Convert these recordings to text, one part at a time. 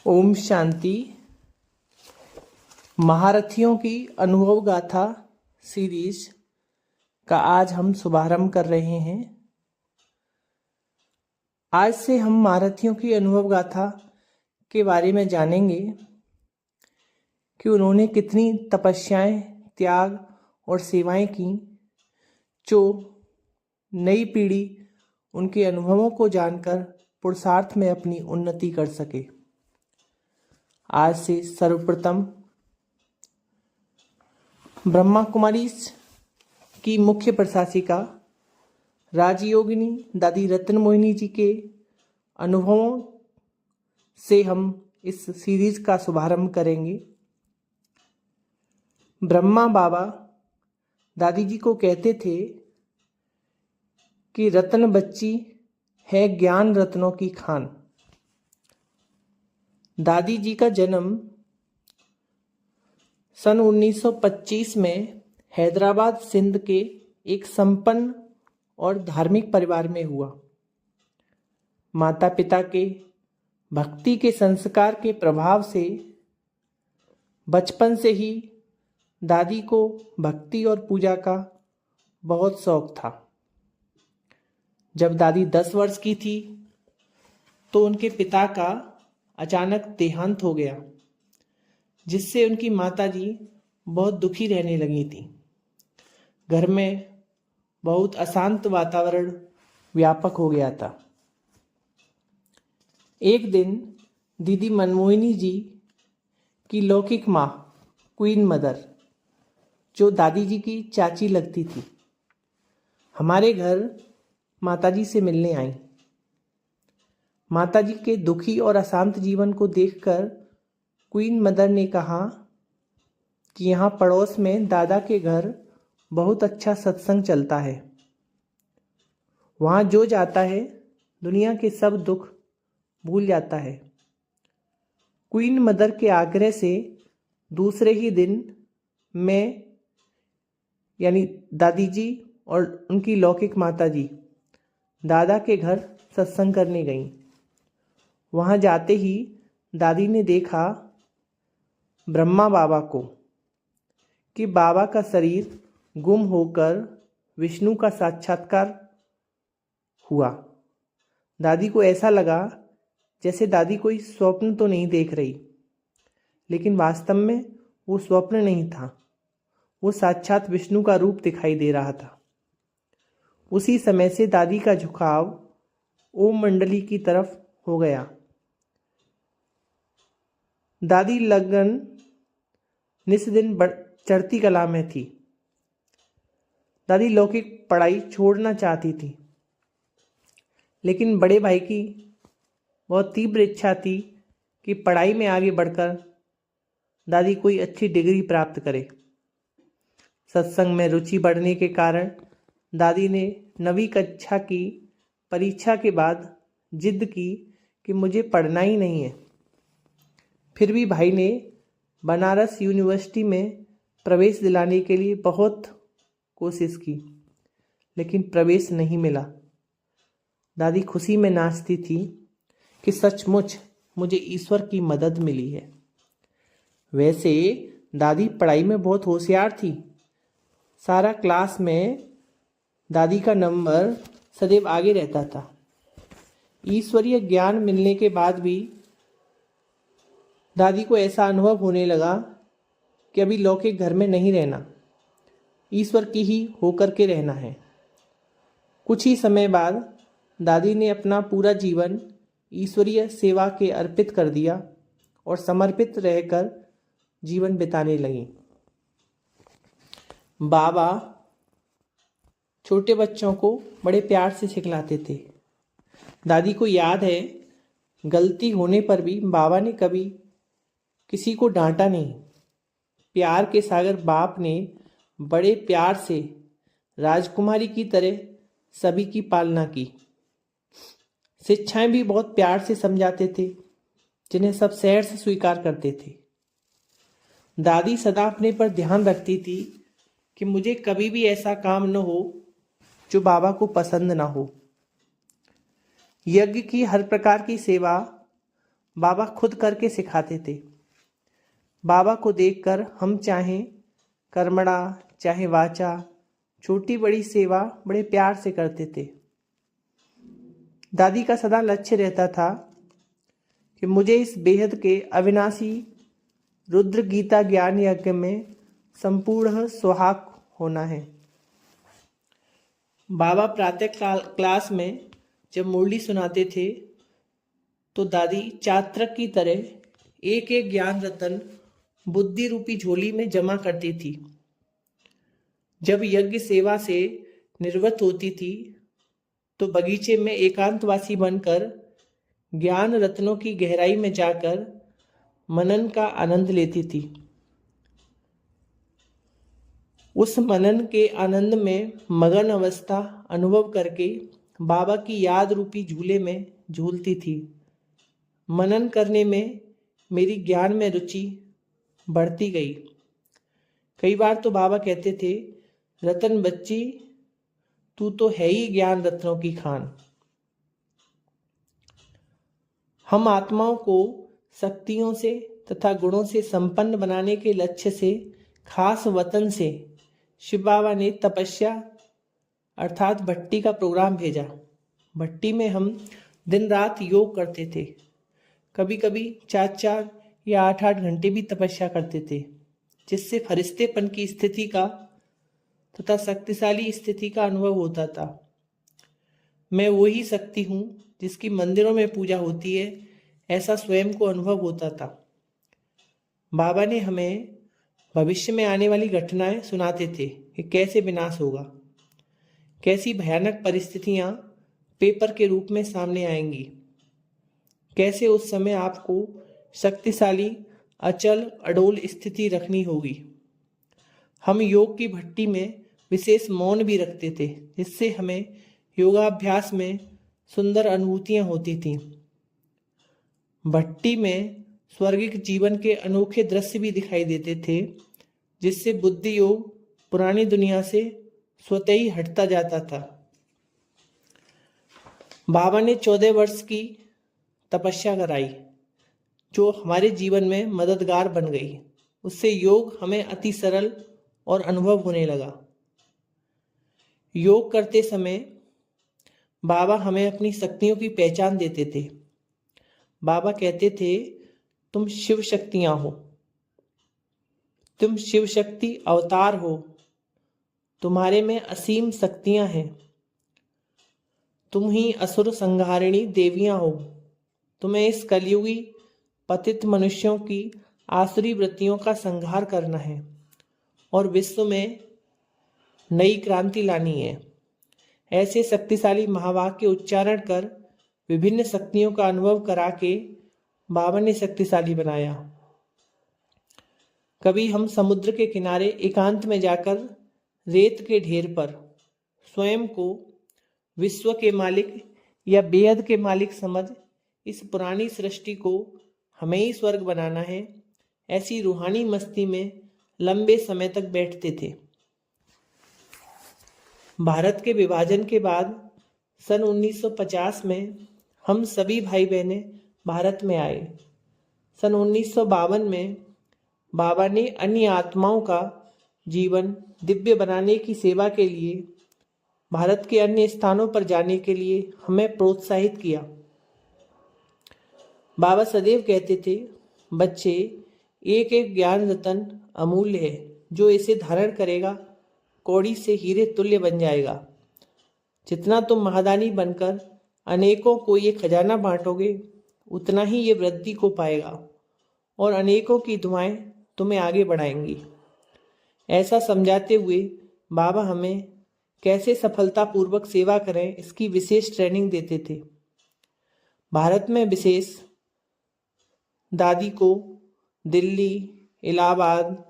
ओम शांति। महारथियों की अनुभव गाथा सीरीज का आज हम शुभारंभ कर रहे हैं। आज से हम महारथियों की अनुभव गाथा के बारे में जानेंगे कि उन्होंने कितनी तपस्याएं, त्याग और सेवाएं की, जो नई पीढ़ी उनके अनुभवों को जानकर पुरुषार्थ में अपनी उन्नति कर सके। आज से सर्वप्रथम ब्रह्मा कुमारी की मुख्य प्रशासिका राजयोगिनी दादी रत्न मोहिनी जी के अनुभवों से हम इस सीरीज का शुभारंभ करेंगे। ब्रह्मा बाबा दादी जी को कहते थे कि रत्न बच्ची है ज्ञान रत्नों की खान। दादी जी का जन्म सन 1925 में हैदराबाद सिंध के एक संपन्न और धार्मिक परिवार में हुआ। माता पिता के भक्ति के संस्कार के प्रभाव से बचपन से ही दादी को भक्ति और पूजा का बहुत शौक था। जब दादी 10 वर्ष की थी तो उनके पिता का अचानक देहांत हो गया, जिससे उनकी माताजी बहुत दुखी रहने लगी थी। घर में बहुत अशांत वातावरण व्यापक हो गया था। एक दिन दीदी मनमोहिनी जी की लौकिक माँ क्वीन मदर, जो दादी जी की चाची लगती थी, हमारे घर माताजी से मिलने आई। माताजी के दुखी और अशांत जीवन को देखकर क्वीन मदर ने कहा कि यहाँ पड़ोस में दादा के घर बहुत अच्छा सत्संग चलता है। वहाँ जो जाता है दुनिया के सब दुख भूल जाता है। क्वीन मदर के आग्रह से दूसरे ही दिन मैं यानी दादी जी और उनकी लौकिक माताजी दादा के घर सत्संग करने गईं। वहाँ जाते ही दादी ने देखा ब्रह्मा बाबा को कि बाबा का शरीर गुम होकर विष्णु का साक्षात्कार हुआ। दादी को ऐसा लगा जैसे दादी कोई स्वप्न तो नहीं देख रही, लेकिन वास्तव में वो स्वप्न नहीं था, वो साक्षात विष्णु का रूप दिखाई दे रहा था। उसी समय से दादी का झुकाव ओम मंडली की तरफ हो गया। दादी लगन निस दिन चढ़ती कला में थी। दादी लौकिक पढ़ाई छोड़ना चाहती थी, लेकिन बड़े भाई की बहुत तीव्र इच्छा थी कि पढ़ाई में आगे बढ़कर दादी कोई अच्छी डिग्री प्राप्त करे। सत्संग में रुचि बढ़ने के कारण दादी ने 9वीं कक्षा की परीक्षा के बाद जिद की कि मुझे पढ़ना ही नहीं है। फिर भी भाई ने बनारस यूनिवर्सिटी में प्रवेश दिलाने के लिए बहुत कोशिश की, लेकिन प्रवेश नहीं मिला। दादी खुशी में नाचती थी कि सचमुच मुझे ईश्वर की मदद मिली है। वैसे दादी पढ़ाई में बहुत होशियार थी। सारा क्लास में दादी का नंबर सदैव आगे रहता था। ईश्वरीय ज्ञान मिलने के बाद भी दादी को ऐसा अनुभव होने लगा कि अभी लौकिक घर में नहीं रहना, ईश्वर की ही होकर के रहना है। कुछ ही समय बाद दादी ने अपना पूरा जीवन ईश्वरीय सेवा के अर्पित कर दिया और समर्पित रहकर जीवन बिताने लगी। बाबा छोटे बच्चों को बड़े प्यार से सिखलाते थे। दादी को याद है, गलती होने पर भी बाबा ने कभी किसी को डांटा नहीं। प्यार के सागर बाप ने बड़े प्यार से राजकुमारी की तरह सभी की पालना की। शिक्षाएं भी बहुत प्यार से समझाते थे, जिन्हें सब सहर से स्वीकार करते थे। दादी सदा अपने पर ध्यान रखती थी कि मुझे कभी भी ऐसा काम न हो जो बाबा को पसंद ना हो। यज्ञ की हर प्रकार की सेवा बाबा खुद करके सिखाते थे। बाबा को देखकर हम चाहे कर्मणा चाहे वाचा छोटी बड़ी सेवा बड़े प्यार से करते थे। दादी का सदा लक्ष्य रहता था कि मुझे इस बेहद के अविनाशी रुद्र गीता ज्ञान यज्ञ में संपूर्ण सुहाग होना है। बाबा प्रातः क्लास में जब मुरली सुनाते थे तो दादी चात्रक की तरह एक एक ज्ञान रतन बुद्धि रूपी झोली में जमा करती थी। जब यज्ञ सेवा से निवृत्त होती थी तो बगीचे में एकांतवासी बनकर ज्ञान रत्नों की गहराई में जाकर मनन का आनंद लेती थी। उस मनन के आनंद में मगन अवस्था अनुभव करके बाबा की याद रूपी झूले में झूलती थी। मनन करने में मेरी ज्ञान में रुचि बढ़ती गई। कई बार तो बाबा कहते थे, रतन बच्ची तू तो है ही ज्ञान रत्नों की खान। हम आत्माओं को शक्तियों से तथा गुणों से संपन्न बनाने के लक्ष्य से खास वतन से शिव बाबा ने तपस्या अर्थात भट्टी का प्रोग्राम भेजा। भट्टी में हम दिन रात योग करते थे। कभी कभी 4-4 या 8-8 घंटे भी तपस्या करते थे, जिससे फरिश्तेपन की स्थिति का तथा शक्तिशाली स्थिति का अनुभव होता था। मैं वही शक्ति हूँ जिसकी मंदिरों में पूजा होती है, ऐसा स्वयं को अनुभव होता था। बाबा ने हमें भविष्य में आने वाली घटनाएं सुनाते थे कि कैसे विनाश होगा, कैसी भयानक परिस्थितियां पेपर के रूप में सामने आएंगी, कैसे उस समय आपको शक्तिशाली अचल अडोल स्थिति रखनी होगी। हम योग की भट्टी में विशेष मौन भी रखते थे, जिससे हमें योगाभ्यास में सुंदर अनुभूतियां होती थीं। भट्टी में स्वर्गिक जीवन के अनोखे दृश्य भी दिखाई देते थे, जिससे बुद्धि योग पुरानी दुनिया से स्वतः ही हटता जाता था। बाबा ने 14 वर्ष की तपस्या कराई, जो हमारे जीवन में मददगार बन गई। उससे योग हमें अति सरल और अनुभव होने लगा। योग करते समय बाबा हमें अपनी शक्तियों की पहचान देते थे। बाबा कहते थे, तुम शिव शक्तियां हो, तुम शिव शक्ति अवतार हो, तुम्हारे में असीम शक्तियां हैं, तुम ही असुर संहारिणी देवियां हो। तुम्हें इस कलयुगी पतित मनुष्यों की आसुरी वृत्तियों का संहार करना है और विश्व में नई क्रांति लानी है। ऐसे शक्तिशाली महावाक्य उच्चारण कर विभिन्न शक्तियों का अनुभव करा के बाबा ने शक्तिशाली बनाया। कभी हम समुद्र के किनारे एकांत में जाकर रेत के ढेर पर स्वयं को विश्व के मालिक या बेहद के मालिक समझ इस पुरानी सृष्टि को हमें ही स्वर्ग बनाना है, ऐसी रूहानी मस्ती में लंबे समय तक बैठते थे। भारत के विभाजन के बाद सन 1950 में हम सभी भाई बहनें भारत में आए। सन 1952 में बाबा ने अन्य आत्माओं का जीवन दिव्य बनाने की सेवा के लिए भारत के अन्य स्थानों पर जाने के लिए हमें प्रोत्साहित किया। बाबा सदैव कहते थे, बच्चे, एक एक ज्ञान रतन अमूल्य है, जो इसे धारण करेगा कौड़ी से हीरे तुल्य बन जाएगा। जितना तुम महादानी बनकर अनेकों को ये खजाना बांटोगे, उतना ही ये वृद्धि को पाएगा और अनेकों की दुआएं तुम्हें आगे बढ़ाएंगी। ऐसा समझाते हुए बाबा हमें कैसे सफलतापूर्वक सेवा करें, इसकी विशेष ट्रेनिंग देते थे। भारत में विशेष दादी को दिल्ली, इलाहाबाद,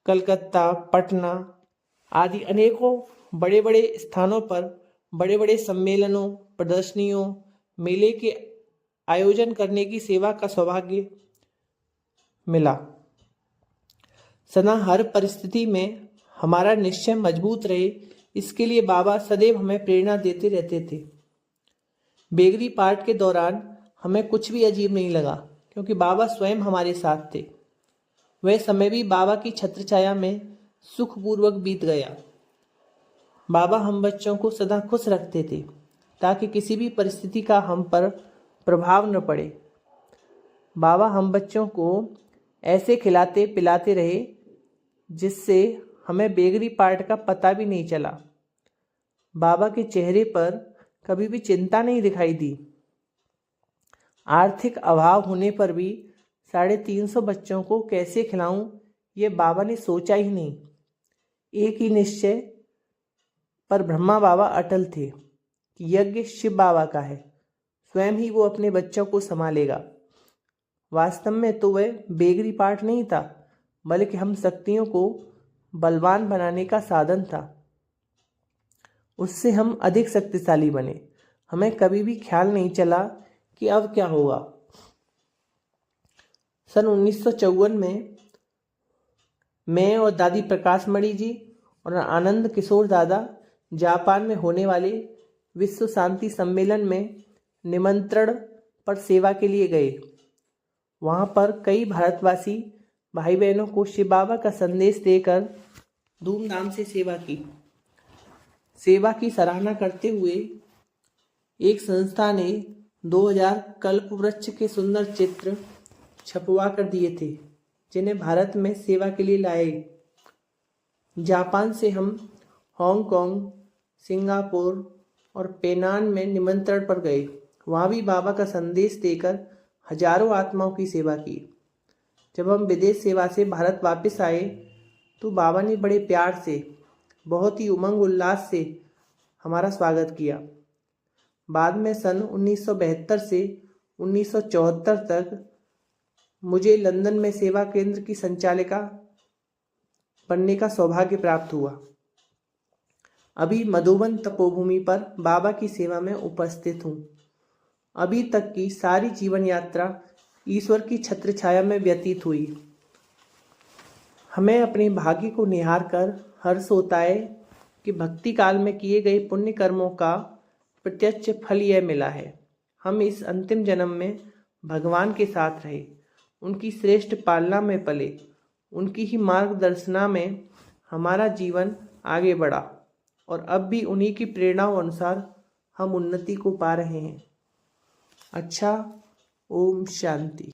कलकत्ता, पटना आदि अनेकों बड़े बड़े स्थानों पर बड़े बड़े सम्मेलनों, प्रदर्शनियों, मेले के आयोजन करने की सेवा का सौभाग्य मिला। सदा हर परिस्थिति में हमारा निश्चय मजबूत रहे, इसके लिए बाबा सदैव हमें प्रेरणा देते रहते थे। बेगरी पाठ के दौरान हमें कुछ भी अजीब नहीं लगा, क्योंकि बाबा स्वयं हमारे साथ थे। वह समय भी बाबा की छत्रछाया में सुखपूर्वक बीत गया। बाबा हम बच्चों को सदा खुश रखते थे, ताकि किसी भी परिस्थिति का हम पर प्रभाव न पड़े। बाबा हम बच्चों को ऐसे खिलाते पिलाते रहे जिससे हमें बेगरी पार्ट का पता भी नहीं चला। बाबा के चेहरे पर कभी भी चिंता नहीं दिखाई दी। आर्थिक अभाव होने पर भी 350 बच्चों को कैसे खिलाऊं, ये बाबा ने सोचा ही नहीं। एक ही निश्चय पर ब्रह्मा बाबा अटल थे कि यज्ञ शिव बाबा का है, स्वयं ही वो अपने बच्चों को संभालेगा। वास्तव में तो वह बेगरी पार्ट नहीं था, बल्कि हम शक्तियों को बलवान बनाने का साधन था। उससे हम अधिक शक्तिशाली बने। हमें कभी भी ख्याल नहीं चला कि अब क्या होगा। सन 1954 में मैं और दादी प्रकाश मणि जी और आनंद किशोर दादा जापान में होने वाले विश्व शांति सम्मेलन में निमंत्रण पर सेवा के लिए गए। वहाँ पर कई भारतवासी भाई बहनों को शिव बाबा का संदेश देकर धूमधाम से सेवा की सराहना करते हुए एक संस्था ने 2000 कल्पवृक्ष के सुंदर चित्र छपवा कर दिए थे, जिन्हें भारत में सेवा के लिए लाए। जापान से हम हांगकांग, सिंगापुर और पेनांग में निमंत्रण पर गए। वहाँ भी बाबा का संदेश देकर हजारों आत्माओं की सेवा की। जब हम विदेश सेवा से भारत वापस आए तो बाबा ने बड़े प्यार से, बहुत ही उमंग उल्लास से हमारा स्वागत किया। बाद में सन 1972 से 1974 तक मुझे लंदन में सेवा केंद्र की संचालिका बनने का सौभाग्य प्राप्त हुआ। अभी मधुबन तपोभूमि पर बाबा की सेवा में उपस्थित हूँ। अभी तक की सारी जीवन यात्रा ईश्वर की छत्र छाया में व्यतीत हुई। हमें अपने भाग्य को निहार कर हर्ष होता है कि भक्ति काल में किए गए पुण्य कर्मों का प्रत्यक्ष फल यह मिला है। हम इस अंतिम जन्म में भगवान के साथ रहे, उनकी श्रेष्ठ पालना में पले, उनकी ही मार्गदर्शना में हमारा जीवन आगे बढ़ा और अब भी उन्हीं की प्रेरणाओं अनुसार हम उन्नति को पा रहे हैं। अच्छा, ओम शांति।